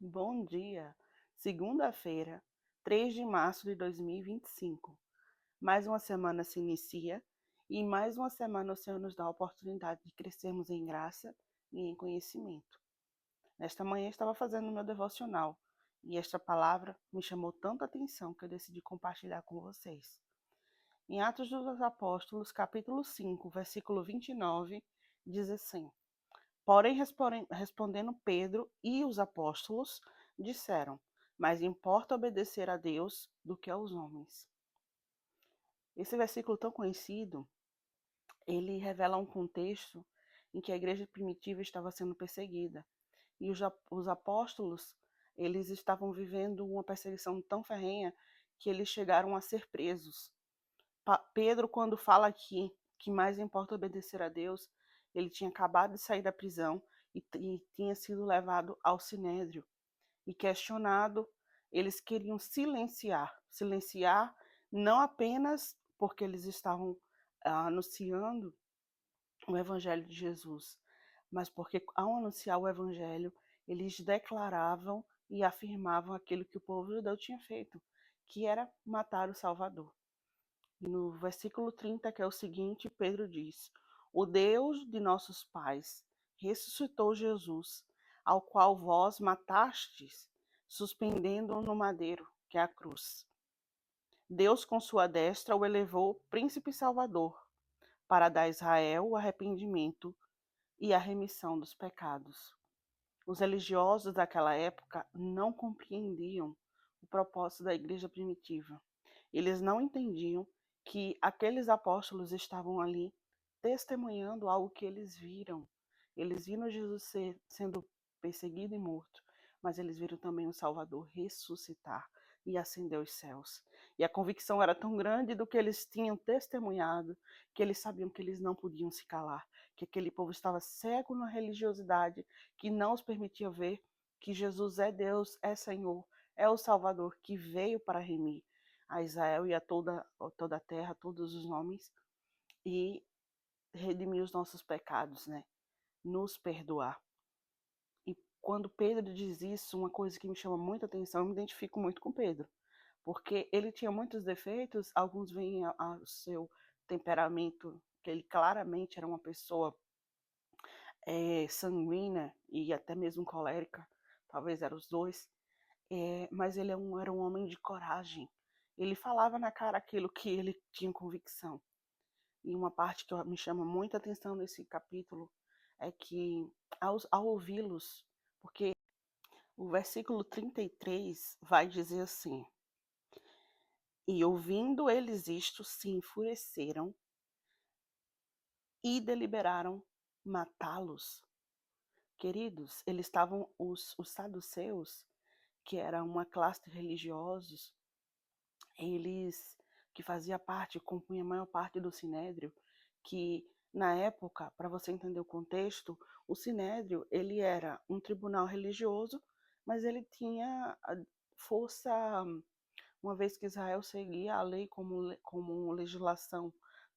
Bom dia! Segunda-feira, 3 de março de 2025. Mais uma semana se inicia e mais uma semana o Senhor nos dá a oportunidade de crescermos em graça e em conhecimento. Nesta manhã estava fazendo o meu devocional e esta palavra me chamou tanta atenção que eu decidi compartilhar com vocês. Em Atos dos Apóstolos, capítulo 5, versículo 29, diz assim: Porém, respondendo Pedro e os apóstolos, disseram: Mais importa obedecer a Deus do que aos homens. Esse versículo tão conhecido, ele revela um contexto em que a igreja primitiva estava sendo perseguida. E os apóstolos, eles estavam vivendo uma perseguição tão ferrenha que eles chegaram a ser presos. Pedro, quando fala aqui que mais importa obedecer a Deus, ele tinha acabado de sair da prisão e tinha sido levado ao sinédrio e questionado. Eles queriam silenciar não apenas porque eles estavam anunciando o evangelho de Jesus, mas porque ao anunciar o evangelho, eles declaravam e afirmavam aquilo que o povo judeu tinha feito, que era matar o Salvador. E no versículo 30, que é o seguinte, Pedro diz: O Deus de nossos pais ressuscitou Jesus, ao qual vós matastes, suspendendo-o no madeiro, que é a cruz. Deus, com sua destra, o elevou príncipe salvador, para dar a Israel o arrependimento e a remissão dos pecados. Os religiosos daquela época não compreendiam o propósito da igreja primitiva. Eles não entendiam que aqueles apóstolos estavam ali testemunhando algo que eles viram. Eles viram Jesus sendo perseguido e morto, mas eles viram também o Salvador ressuscitar e ascender aos céus. E a convicção era tão grande do que eles tinham testemunhado, que eles sabiam que eles não podiam se calar, que aquele povo estava cego na religiosidade, que não os permitia ver que Jesus é Deus, é Senhor, é o Salvador que veio para remir a Israel e a toda a terra, todos os homens, e redimir os nossos pecados, né? Nos perdoar. E quando Pedro diz isso, uma coisa que me chama muita atenção, eu me identifico muito com Pedro, porque ele tinha muitos defeitos, alguns vêm ao seu temperamento, que ele claramente era uma pessoa sanguínea e até mesmo colérica, talvez eram os dois, mas ele era um homem de coragem. Ele falava na cara aquilo que ele tinha convicção. E uma parte que me chama muita atenção nesse capítulo é que, ao ouvi-los, porque o versículo 33 vai dizer assim: E ouvindo eles isto, se enfureceram e deliberaram matá-los. Queridos, eles estavam, os saduceus, que era uma classe de religiosos, eles que fazia parte, compunha a maior parte do sinédrio, que na época, para você entender o contexto, o sinédrio ele era um tribunal religioso, mas ele tinha força, uma vez que Israel seguia a lei como legislação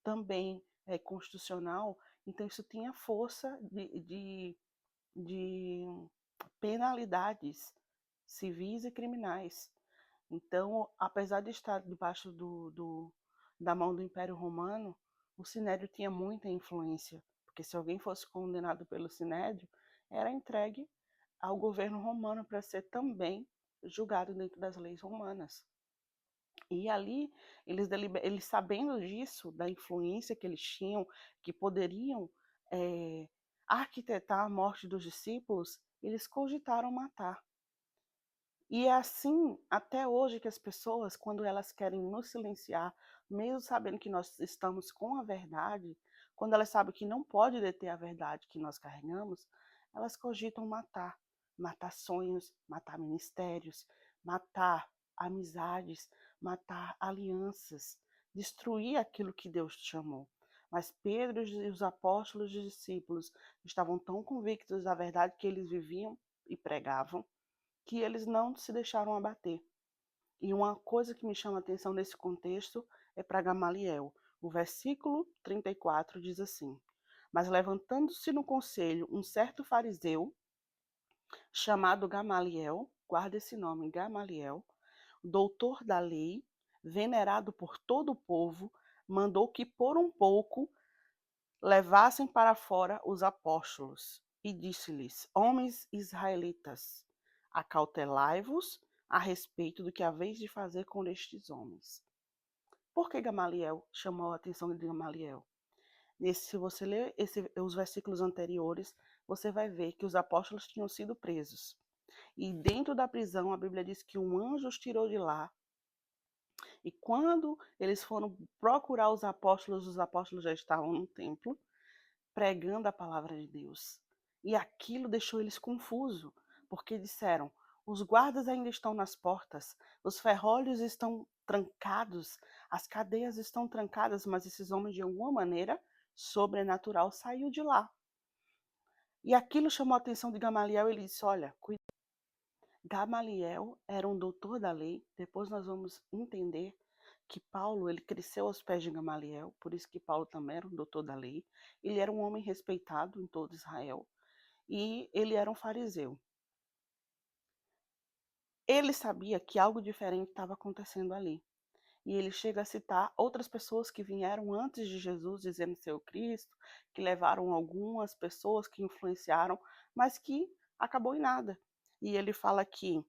também constitucional, então isso tinha força de penalidades civis e criminais. Então, apesar de estar debaixo da mão do Império Romano, o Sinédrio tinha muita influência, porque se alguém fosse condenado pelo Sinédrio, era entregue ao governo romano para ser também julgado dentro das leis romanas. E ali, eles sabendo disso, da influência que eles tinham, que poderiam é, arquitetar a morte dos discípulos, eles cogitaram matar. E é assim até hoje que as pessoas, quando elas querem nos silenciar, mesmo sabendo que nós estamos com a verdade, quando elas sabem que não pode deter a verdade que nós carregamos, elas cogitam matar. Matar sonhos, matar ministérios, matar amizades, matar alianças, destruir aquilo que Deus te chamou. Mas Pedro e os apóstolos e os discípulos estavam tão convictos da verdade que eles viviam e pregavam, que eles não se deixaram abater. E uma coisa que me chama a atenção nesse contexto é para Gamaliel. O versículo 34 diz assim: Mas levantando-se no conselho um certo fariseu, chamado Gamaliel, guarda esse nome, Gamaliel, doutor da lei, venerado por todo o povo, mandou que por um pouco levassem para fora os apóstolos e disse-lhes: Homens israelitas, acautelai-vos a respeito do que haveis de fazer com estes homens. Por que Gamaliel chamou a atenção de Gamaliel? Se você ler os versículos anteriores, você vai ver que os apóstolos tinham sido presos. E dentro da prisão, a Bíblia diz que um anjo os tirou de lá. E quando eles foram procurar os apóstolos já estavam no templo, pregando a palavra de Deus. E aquilo deixou eles confusos, porque disseram: os guardas ainda estão nas portas, os ferrolhos estão trancados, as cadeias estão trancadas, mas esses homens, de alguma maneira sobrenatural, saiu de lá. E aquilo chamou a atenção de Gamaliel. Ele disse: olha, Gamaliel era um doutor da lei. Depois nós vamos entender que Paulo, ele cresceu aos pés de Gamaliel, por isso que Paulo também era um doutor da lei. Ele era um homem respeitado em todo Israel e ele era um fariseu. Ele sabia que algo diferente estava acontecendo ali. E ele chega a citar outras pessoas que vieram antes de Jesus dizendo ser o Cristo, que levaram algumas pessoas que influenciaram, mas que acabou em nada. E ele fala aqui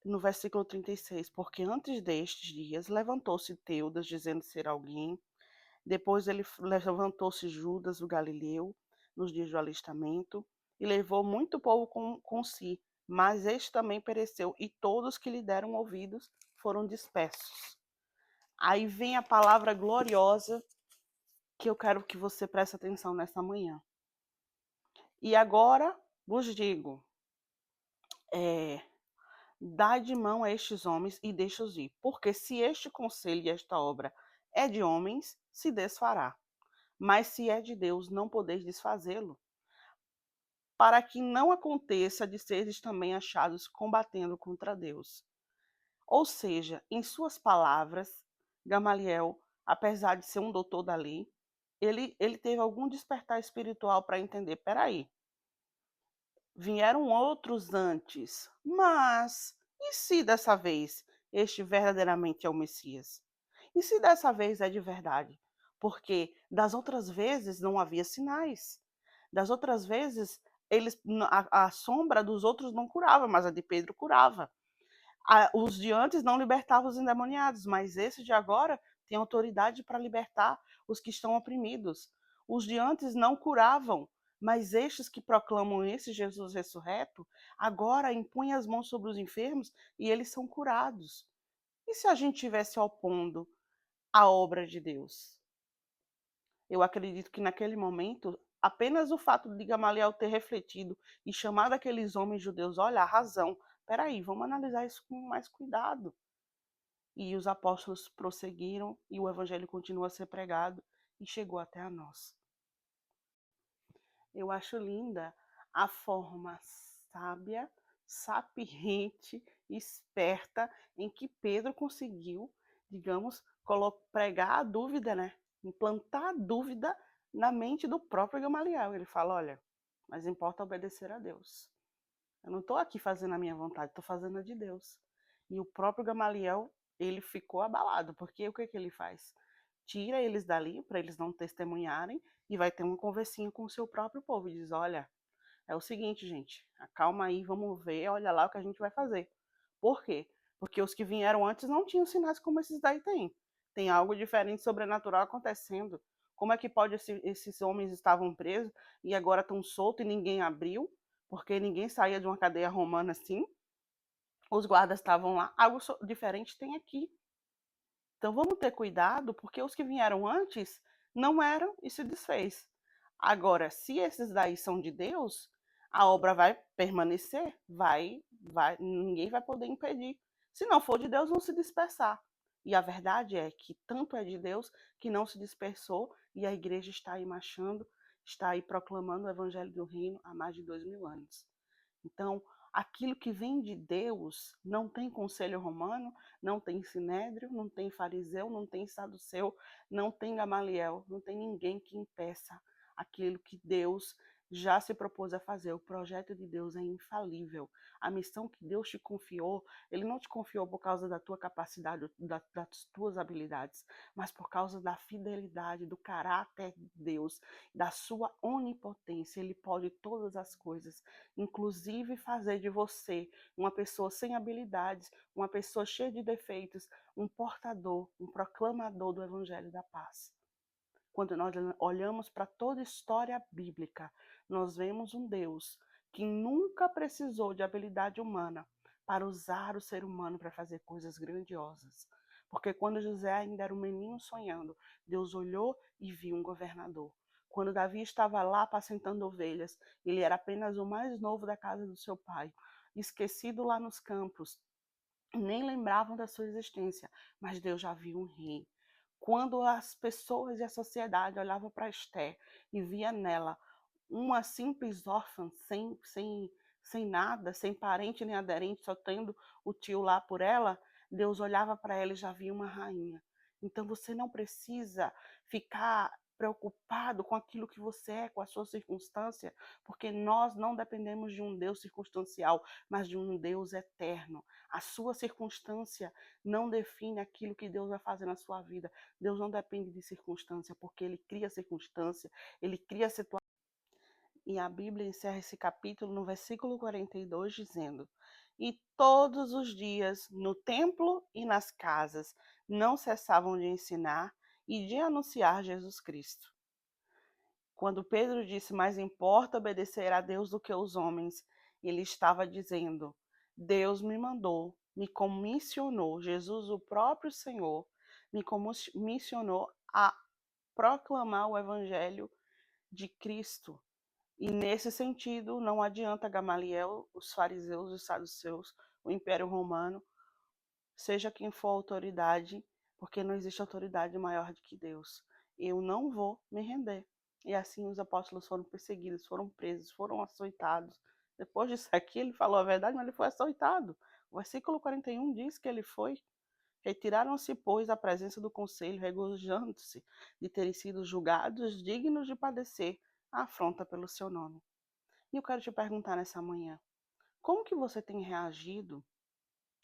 no versículo 36, porque antes destes dias levantou-se Teudas dizendo ser alguém, depois ele levantou-se Judas, o Galileu, nos dias do alistamento, e levou muito povo com si, mas este também pereceu, e todos que lhe deram ouvidos foram dispersos. Aí vem a palavra gloriosa que eu quero que você preste atenção nessa manhã. E agora vos digo, dai de mão a estes homens e deixa-os ir, porque se este conselho e esta obra é de homens, se desfará. Mas se é de Deus, não podeis desfazê-lo, para que não aconteça de seres também achados combatendo contra Deus. Ou seja, em suas palavras, Gamaliel, apesar de ser um doutor da lei, ele teve algum despertar espiritual para entender, peraí, vieram outros antes, mas e se dessa vez este verdadeiramente é o Messias? E se dessa vez é de verdade? Porque das outras vezes não havia sinais. Das outras vezes, a sombra dos outros não curava, mas a de Pedro curava. Os de antes não libertavam os endemoniados, mas esse de agora tem autoridade para libertar os que estão oprimidos. Os de antes não curavam, mas estes que proclamam esse Jesus ressurreto, agora impõem as mãos sobre os enfermos e eles são curados. E se a gente estivesse opondo a obra de Deus? Eu acredito que naquele momento, apenas o fato de Gamaliel ter refletido e chamado aqueles homens judeus, olha, a razão, peraí, vamos analisar isso com mais cuidado. E os apóstolos prosseguiram e o evangelho continua a ser pregado e chegou até a nós. Eu acho linda a forma sábia, sapiente, esperta em que Pedro conseguiu, digamos, pregar a dúvida, né? Implantar a dúvida na mente do próprio Gamaliel. Ele fala: olha, mas importa obedecer a Deus. Eu não estou aqui fazendo a minha vontade, estou fazendo a de Deus. E o próprio Gamaliel, ele ficou abalado, porque o que, que ele faz? Tira eles dali para eles não testemunharem e vai ter uma conversinha com o seu próprio povo e diz: olha, é o seguinte, gente, acalma aí, vamos ver, olha lá o que a gente vai fazer. Por quê? Porque os que vieram antes não tinham sinais como esses daí têm. Tem algo diferente, sobrenatural acontecendo. Como é que pode esses homens estavam presos e agora estão soltos e ninguém abriu? Porque ninguém saía de uma cadeia romana assim. Os guardas estavam lá. Algo diferente tem aqui. Então vamos ter cuidado, porque os que vieram antes não eram e se desfez. Agora, se esses daí são de Deus, a obra vai permanecer, ninguém vai poder impedir. Se não for de Deus, vão se dispersar. E a verdade é que tanto é de Deus que não se dispersou e a igreja está aí marchando, está aí proclamando o evangelho do reino há mais de 2000 anos. Então, aquilo que vem de Deus não tem conselho romano, não tem sinédrio, não tem fariseu, não tem saduceu, não tem Gamaliel, não tem ninguém que impeça aquilo que Deus já se propôs a fazer. O projeto de Deus é infalível. A missão que Deus te confiou, Ele não te confiou por causa da tua capacidade, das tuas habilidades, mas por causa da fidelidade, do caráter de Deus, da sua onipotência. Ele pode todas as coisas, inclusive fazer de você uma pessoa sem habilidades, uma pessoa cheia de defeitos, um portador, um proclamador do Evangelho da Paz. Quando nós olhamos para toda a história bíblica, nós vemos um Deus que nunca precisou de habilidade humana para usar o ser humano para fazer coisas grandiosas. Porque quando José ainda era um menino sonhando, Deus olhou e viu um governador. Quando Davi estava lá apacentando ovelhas, ele era apenas o mais novo da casa do seu pai, esquecido lá nos campos, nem lembravam da sua existência, mas Deus já viu um rei. Quando as pessoas e a sociedade olhavam para Esther e via nela uma simples órfã, sem nada, sem parente nem aderente, só tendo o tio lá por ela, Deus olhava para ela e já via uma rainha. Então você não precisa ficar preocupado com aquilo que você é, com a sua circunstância, porque nós não dependemos de um Deus circunstancial, mas de um Deus eterno. A sua circunstância não define aquilo que Deus vai fazer na sua vida. Deus não depende de circunstância, porque Ele cria circunstância, Ele cria situação. E a Bíblia encerra esse capítulo no versículo 42, dizendo: E todos os dias, no templo e nas casas, não cessavam de ensinar e de anunciar Jesus Cristo. Quando Pedro disse: Mais importa obedecer a Deus do que aos homens, ele estava dizendo: Deus me mandou, me comissionou, Jesus, o próprio Senhor, me comissionou a proclamar o evangelho de Cristo. E nesse sentido, não adianta Gamaliel, os fariseus, os saduceus, o Império Romano, seja quem for a autoridade, porque não existe autoridade maior do que Deus. Eu não vou me render. E assim os apóstolos foram perseguidos, foram presos, foram açoitados. Depois disso aqui, ele falou a verdade, mas ele foi açoitado. O versículo 41 diz que ele foi. Retiraram-se, pois, da presença do conselho, regozijando-se de terem sido julgados dignos de padecer a afronta pelo seu nome. E eu quero te perguntar nessa manhã, como que você tem reagido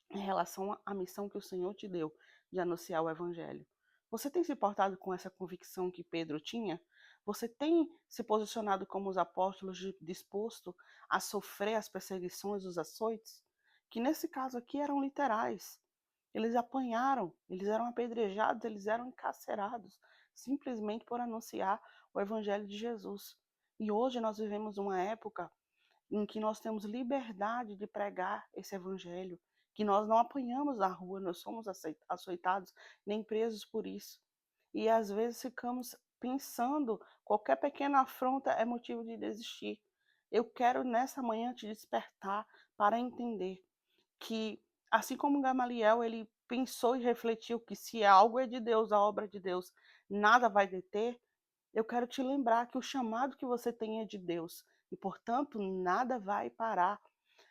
em relação à missão que o Senhor te deu de anunciar o Evangelho? Você tem se portado com essa convicção que Pedro tinha? Você tem se posicionado como os apóstolos disposto a sofrer as perseguições, os açoites? Que nesse caso aqui eram literais. Eles apanharam, eles eram apedrejados, eles eram encarcerados, simplesmente por anunciar o Evangelho de Jesus. E hoje nós vivemos uma época em que nós temos liberdade de pregar esse evangelho, que nós não apanhamos na rua, nós somos açoitados, nem presos por isso. E às vezes ficamos pensando, qualquer pequena afronta é motivo de desistir. Eu quero nessa manhã te despertar para entender que, assim como Gamaliel, ele pensou e refletiu que se algo é de Deus, a obra é de Deus, nada vai deter. Eu quero te lembrar que o chamado que você tem é de Deus e, portanto, nada vai parar,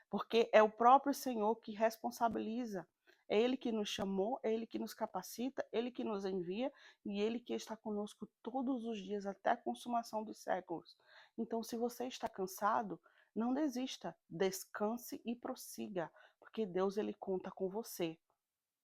porque é o próprio Senhor que responsabiliza. É Ele que nos chamou, é Ele que nos capacita, Ele que nos envia e Ele que está conosco todos os dias até a consumação dos séculos. Então, se você está cansado, não desista, descanse e prossiga, porque Deus ele conta com você.